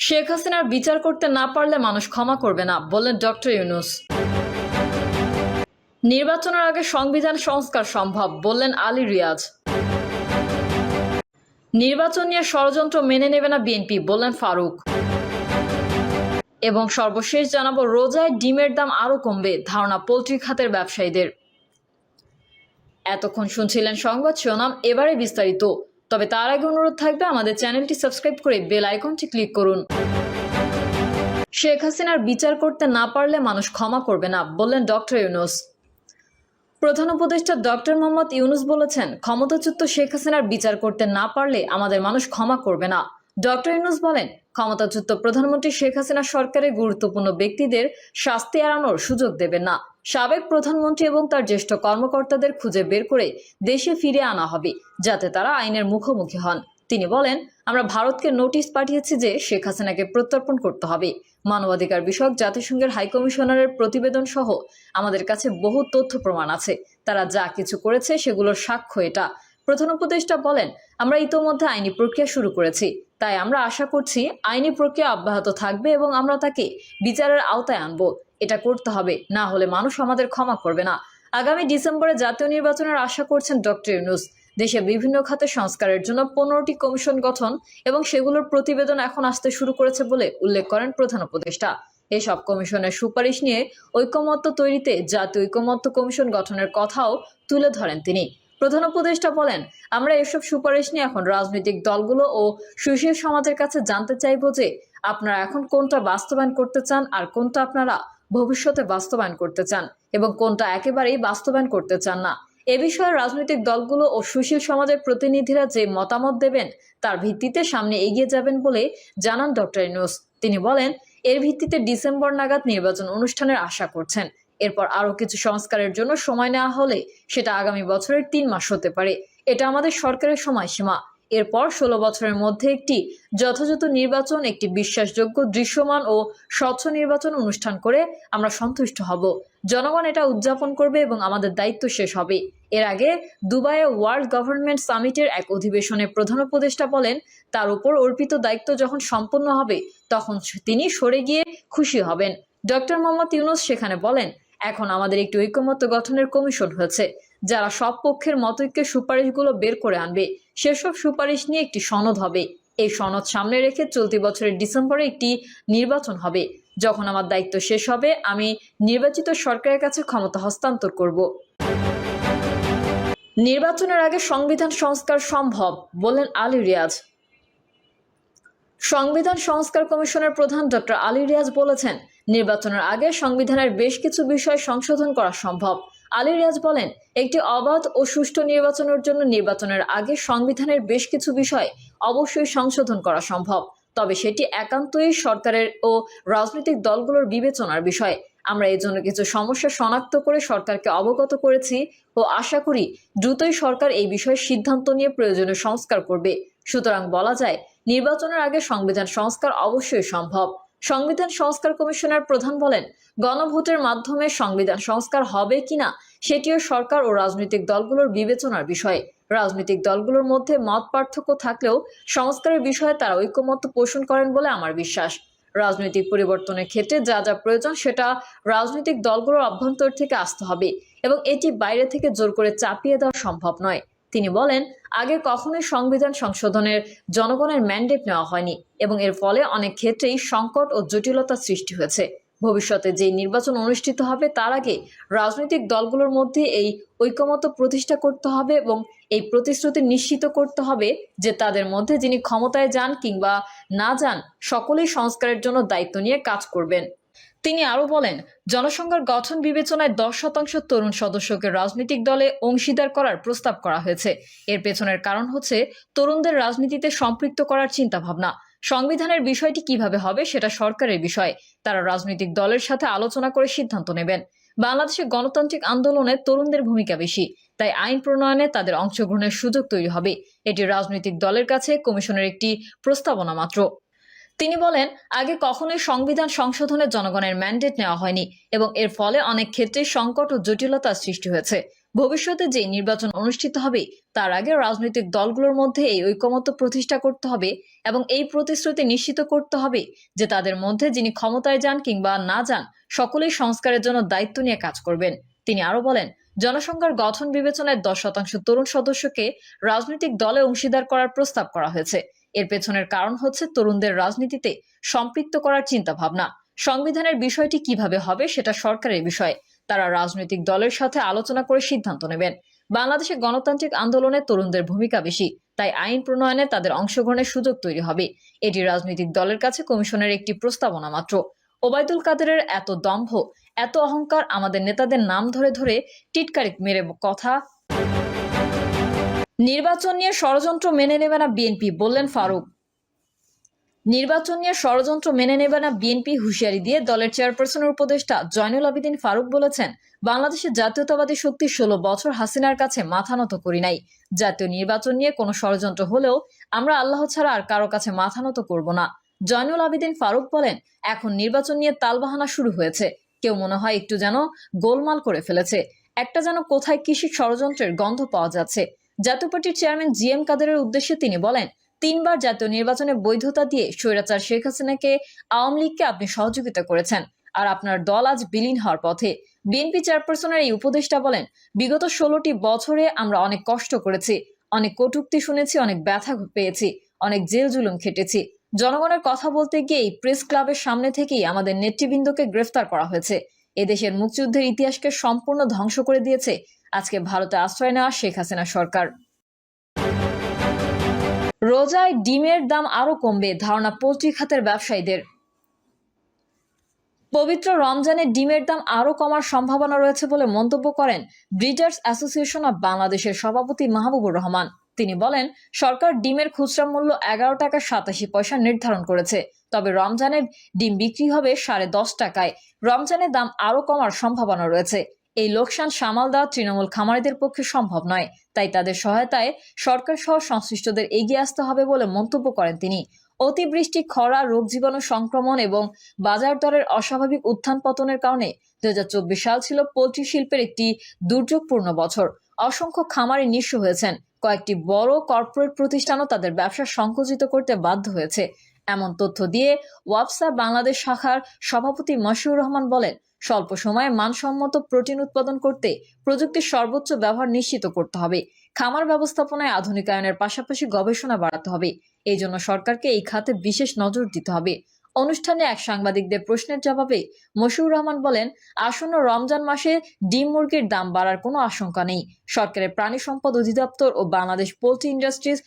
শেখ হাসিনার বিচার করতে না পারলে মানুষ ক্ষমা করবে না, বললেন ডক্টর ইউনূস। নির্বাচনের আগে সংবিধান সংস্কার সম্ভব, বললেন আলী রিয়াজ। নির্বাচন নিয়ে ষড়যন্ত্র মেনে নেবে না বিএনপি, বললেন ফারুক। এবং সর্বশেষ জানাবো, রোজায় ডিমের দাম আরো কমবে, ধারণা পোল্ট্রি খাতের ব্যবসায়ীদের। এতক্ষণ শুনছিলেন সংবাদ শিরোনাম, এবারে বিস্তারিত। তবে তার আগে অনুরোধ থাকবে আমাদের চ্যানেলটি সাবস্ক্রাইব করে বেল আইকনটি ক্লিক করুন। শেখ হাসিনার বিচার করতে না পারলে মানুষ ক্ষমা করবে না, বললেন ডক্টর ইউনূস। প্রধান উপদেষ্টা ডক্টর মোহাম্মদ ইউনূস বলেছেন, ক্ষমতাচ্যুত শেখ হাসিনার বিচার করতে না পারলে আমাদের মানুষ ক্ষমা করবে না। ডক্টর ইউনূস বলেন, ক্ষমতাচ্যুত প্রধানমন্ত্রী শেখ হাসিনা সরকারের গুরুত্বপূর্ণ ব্যক্তিদের শাস্তি এড়ানোর সুযোগ দেবেন না। সাবেক প্রধানমন্ত্রী এবং তার জ্যেষ্ঠ কর্মকর্তাদের খুঁজে বের করে দেশে ফিরে আনা হবে, যাতে তারা আইনের মুখোমুখি হন। তিনি বলেন, আমরা ভারতকে নোটিশ পাঠিয়েছি যে শেখ হাসিনাকে প্রত্যর্পণ করতে হবে। মানবাধিকার বিষয়ক জাতিসংঘের হাইকমিশনারের প্রতিবেদন সহ আমাদের কাছে বহু তথ্য প্রমাণ আছে। তারা যা কিছু করেছে সেগুলোর সাক্ষ্য এটা। প্রধান উপদেষ্টা বলেন, আমরা ইতোমধ্যে আইনি প্রক্রিয়া শুরু করেছি, তাই আমরা আশা করছি আইনি প্রক্রিয়া অব্যাহত থাকবে এবং আমরা তাকে বিচারের আওতায় আনব। এটা করতে হবে, না হলে মানুষ আমাদের ক্ষমা করবে না। আগামী ডিসেম্বরে জাতীয় নির্বাচনের আশা করছেন ডক্টর ইউনূস। দেশে বিভিন্ন খাতে সংস্কারের জন্য 15টি কমিশন গঠন এবং সেগুলোর প্রতিবেদন এখন আসতে শুরু করেছে বলে উল্লেখ করেন প্রধান উপদেষ্টা। এসব কমিশনের সুপারিশ নিয়ে ঐকমত্য তৈরিতে জাতীয় ঐকমত্য কমিশন গঠনের কথাও তুলে ধরেন তিনি। প্রধান উপদেষ্টা বলেন, আমরা এসব সুপারিশ নিয়ে এখন রাজনৈতিক দলগুলো ও সুশীল সমাজের কাছে জানতে চাইব যে আপনারা এখন কোনটা বাস্তবায়ন করতে চান আর কোনটা আপনারা ভবিষ্যতে বাস্তবায়ন করতে চান এবং কোনটা একেবারেই বাস্তবায়ন করতে চান না। এ বিষয়ে রাজনৈতিক দলগুলো ও সুশীল সমাজের প্রতিনিধিরা যে মতামত দেবেন তার ভিত্তিতে সামনে এগিয়ে যাবেন বলে জানান ডক্টর ইউনূস। তিনি বলেন, এর ভিত্তিতে ডিসেম্বর নাগাদ নির্বাচন অনুষ্ঠানের আশা করছেন। এরপর আরো কিছু সংস্কারের জন্য সময় নেওয়া হলে সেটা আগামী বছরের 3 মাস হতে পারে। এটা আমাদের সরকারের সময়সীমা। এরপর 16 বছরের মধ্যে একটি যথাযথ নির্বাচন, একটি বিশ্বাসযোগ্য, দৃশ্যমান ও স্বচ্ছ নির্বাচন অনুষ্ঠান করে আমরা সন্তুষ্ট হব। জনগণ এটা উদযাপন করবে এবং আমাদের দায়িত্ব শেষ হবে। এর আগে দুবাইয়ে ওয়ার্ল্ড গভর্নমেন্ট সামিটের এক অধিবেশনে প্রধান উপদেষ্টা বলেন, তার উপর অর্পিত দায়িত্ব যখন সম্পন্ন হবে তখন তিনি সরে গিয়ে খুশি হবেন। ডক্টর মোহাম্মদ ইউনূস সেখানে বলেন, এখন আমাদের একটি ঐকমত্য গঠনের কমিশন হয়েছে, যারা সব পক্ষের মতৈক্যের সুপারিশগুলো বের করে আনবে। সেসব সুপারিশ নিয়ে একটি সনদ হবে। এই সনদ সামনে রেখে চলতি বছরের ডিসেম্বরে একটি নির্বাচন হবে। যখন আমার দায়িত্ব শেষ হবে আমি নির্বাচিত সরকারের কাছে ক্ষমতা হস্তান্তর করব। নির্বাচনের আগে সংবিধান সংস্কার সম্ভব, বললেন আলী রিয়াজ। সংবিধান সংস্কার কমিশনের প্রধান ডক্টর আলী রিয়াজ বলেছেন, নির্বাচনের আগে সংবিধানের বেশ কিছু বিষয় সংশোধন করা সম্ভব। আলী রিয়াজ বলেন, একটি অবাধ ও সুষ্ঠু নির্বাচনের জন্য নির্বাচনের আগে সংবিধানের বেশ কিছু বিষয় অবশ্যই সংশোধন করা সম্ভব, তবে সেটি একান্তই সরকারের ও রাজনৈতিক দলগুলোর বিবেচনার বিষয়। আমরা এই জন্য কিছু সমস্যা শনাক্ত করে সরকারকে অবগত করেছি ও আশা করি দ্রুতই সরকার এই বিষয়ে সিদ্ধান্ত নিয়ে প্রয়োজনীয় সংস্কার করবে। সুতরাং বলা যায়, নির্বাচনের আগে সংবিধান সংস্কার অবশ্যই সম্ভব। সংবিধান সংস্কার কমিশনের প্রধান বলেন, গণভোটের মাধ্যমে সংবিধান সংস্কার হবে কিনা সেটিও সরকার ও রাজনৈতিক দলগুলোর বিবেচনার বিষয়। রাজনৈতিক দলগুলোর মধ্যে মত পার্থক্য থাকলেও সংস্কারের বিষয়ে তারা ঐকমত্য পোষণ করেন বলে আমার বিশ্বাস। রাজনৈতিক পরিবর্তনের ক্ষেত্রে যা যা প্রয়োজন সেটা রাজনৈতিক দলগুলোর অভ্যন্তর থেকে আসতে হবে এবং এটি বাইরে থেকে জোর করে চাপিয়ে দেওয়া সম্ভব নয়। তিনি বলেন, আগে কখনোই সংবিধান সংশোধনের জনগণের ম্যান্ডেট নেওয়া হয়নি এবং এর ফলে অনেক ক্ষেত্রেই সংকট ও জটিলতা সৃষ্টি হয়েছে। ভবিষ্যতে যে নির্বাচন অনুষ্ঠিত হবে তার আগে রাজনৈতিক দলগুলোর মধ্যে এই ঐকমত্য প্রতিষ্ঠা করতে হবে এবং এই প্রতিশ্রুতি নিশ্চিত করতে হবে যে তাদের মধ্যে যিনি ক্ষমতায় যান কিংবা না যান সকলেই সংস্কারের জন্য দায়িত্ব নিয়ে কাজ করবেন। তিনি আরো বলেন, জনসংখ্যার গঠন বিবেচনায় 10% তরুণ সদস্যকে রাজনৈতিক দলে অংশীদার করার প্রস্তাব করা হয়েছে। এর পেছনের কারণ হচ্ছে তরুণদের রাজনীতিতে সম্পৃক্ত করার চিন্তাভাবনা। সংবিধানের বিষয়টি কিভাবে হবে সেটা সরকারের বিষয়। তারা রাজনৈতিক দলের সাথে আলোচনা করে সিদ্ধান্ত নেবেন। বাংলাদেশে গণতান্ত্রিক আন্দোলনে তরুণদের ভূমিকা বেশি, তাই আইন প্রণয়নে তাদের অংশগ্রহণের সুযোগ তৈরি হবে। এটি রাজনৈতিক দলের কাছে কমিশনের একটি প্রস্তাবনা মাত্র। তিনি বলেন, আগে কখনোই সংবিধান সংশোধনের জনগণের ম্যান্ডেট নেওয়া হয়নি এবং এর ফলে অনেক ক্ষেত্রে সংকট ও জটিলতার সৃষ্টি হয়েছে। ভবিষ্যতে যে নির্বাচন অনুষ্ঠিত হবে তার আগে রাজনৈতিক দলগুলোর মধ্যে এই ঐকমত্য প্রতিষ্ঠা করতে হবে এবং এই প্রতিশ্রুতি নিশ্চিত করতে হবে যে তাদের মধ্যে যিনি ক্ষমতায় যান কিংবা না যান সকলেই সংস্কারের জন্য দায়িত্ব নিয়ে কাজ করবেন। তিনি আরো বলেন, জনসংখ্যার গঠন বিবেচনায় 10% তরুণ সদস্যকে রাজনৈতিক দলে অংশীদার করার প্রস্তাব করা হয়েছে। এর পেছনের কারণ হচ্ছে তরুণদের রাজনীতিতে সম্পৃক্ত করার চিন্তা ভাবনা। সংবিধানের বিষয়টি কিভাবে হবে সেটা সরকারের বিষয়। তারা রাজনৈতিক দলের সাথে আলোচনা করে সিদ্ধান্ত নেবেন। বাংলাদেশে গণতান্ত্রিক আন্দোলনে তরুণদের ভূমিকা বেশি, তাই আইন প্রণয়নে তাদের অংশগ্রহণের সুযোগ তৈরি হবে। এটি রাজনৈতিক দলের কাছে কমিশনের একটি প্রস্তাবনা মাত্র। ওবায়দুল কাদেরের এত দম্ভ, এত অহংকার, আমাদের নেতাদের নাম ধরে ধরে টিটকারি মেরে কথা। নির্বাচন নিয়ে ষড়যন্ত্র মেনে নেবে না বিএনপি, বললেন ফারুক। নির্বাচন নিয়ে ষড়যন্ত্র মেনে নেবে না বিএনপি হুঁশিয়ারি দিয়ে দলের চেয়ারপারসনের উপদেষ্টা জয়নুল আবেদিন ফারুক বলেছেন, বাংলাদেশের জাতীয়তাবাদী শক্তি 16 বছর হাসিনার কাছে মাথা নত করি নাই। জাতীয় নির্বাচন নিয়ে কোনো ষড়যন্ত্র হলেও আমরা আল্লাহ ছাড়া আর কারো কাছে মাথা নত করব না। জয়নুল আবেদিন ফারুক বলেন, এখন নির্বাচন নিয়ে তালবাহানা শুরু হয়েছে। কেউ মনে হয় একটু যেন গোলমাল করে ফেলেছে, একটা যেন কোথায় কৃষি ষড়যন্ত্রের গন্ধ পাওয়া যাচ্ছে। জাতীয় পার্টির চেয়ারম্যান জিএম কাদেরের উদ্দেশ্যে তিনি বলেন, 3 বার জাতীয় নির্বাচনে বৈধতা দিয়ে স্বৈরাচার শেখ হাসিনাকে, আওয়ামী লীগকে আপনি সহযোগিতা করেছেন, আর আপনার দল আজ বিলীন হওয়ার পথে। বিএনপি চেয়ারপারসনের এই উপদেষ্টা বলেন, বিগত 16টি বছরে আমরা অনেক কষ্ট করেছি, অনেক কটূক্তি শুনেছি, অনেক ব্যথা পেয়েছি, অনেক জেল জুলুম খেটেছি। জনগণের কথা বলতে গিয়েই প্রেস ক্লাবের সামনে থেকেই আমাদের নেতৃবৃন্দকে গ্রেফতার করা হয়েছে। এদেশের মুক্তিযুদ্ধের ইতিহাসকে সম্পূর্ণ ধ্বংস করে দিয়েছে আজকে ভারতে আশ্রয় নেওয়া শেখ হাসিনা সরকার। রোজায় ডিমের দাম আরো কমবে, ধারণা পোল্ট্রি খাতের ব্যবসায়ীদের। পবিত্র রমজানে ডিমের দাম আরো কমার সম্ভাবনা রয়েছে বলে মন্তব্য করেন ব্রিডার্স অ্যাসোসিয়েশন অব বাংলাদেশের সভাপতি মাহবুবুর রহমান। তিনি বলেন, সরকার ডিমের খুচরা মূল্য 11 টাকা 87 পয়সা নির্ধারণ করেছে, তবে রমজানে ডিম বিক্রি হবে 10.5 টাকায়। রমজানে দাম আরো কমার সম্ভাবনা রয়েছে। এই লোকসান সামাল দেওয়া তৃণমূল খামারিদের পক্ষে সম্ভব নয়, তাই তাদের সহায়তায় সরকার সহ সংশ্লিষ্টদের এগিয়ে আসতে হবে বলে মন্তব্য করেন তিনি। অতিবৃষ্টি, খরা, রোগ জীবাণু সংক্রমণ এবং বাজার দরের অস্বাভাবিক উত্থান পতনের কারণে 2024 সাল ছিল পোল্ট্রি শিল্পের একটি দুর্যোগপূর্ণ বছর। অসংখ্য খামারি নিঃস্ব হয়েছেন। কয়েকটি বড় কর্পোরেট প্রতিষ্ঠানও তাদের ব্যবসা সংকুচিত করতে বাধ্য হয়েছে। এমন তথ্য দিয়ে ওয়াপসা বাংলাদেশ শাখার সভাপতি মশিউর রহমান বলেন, স্বল্প সময়ে মানসম্মত প্রোটিন উৎপাদন করতে প্রযুক্তির সর্বোচ্চ ব্যবহার নিশ্চিত করতে হবে। খামার ব্যবস্থাপনায় আধুনিকায়নের পাশাপাশি গবেষণা বাড়াতে হবে। এই জন্য সরকারকে এই খাতে বিশেষ নজর দিতে হবে। অনুষ্ঠানে এক সাংবাদিকদের প্রশ্নের জবাবে মশিউর রহমান বলেন, আসন্ন রমজান মাসে ডিম মুরগির দাম বাড়ার কোনো আশঙ্কা নেই। সরকারের প্রাণী সম্পদ অধিদপ্তর ও বাংলাদেশ পোল্ট্রি ইন্ডাস্ট্রিজ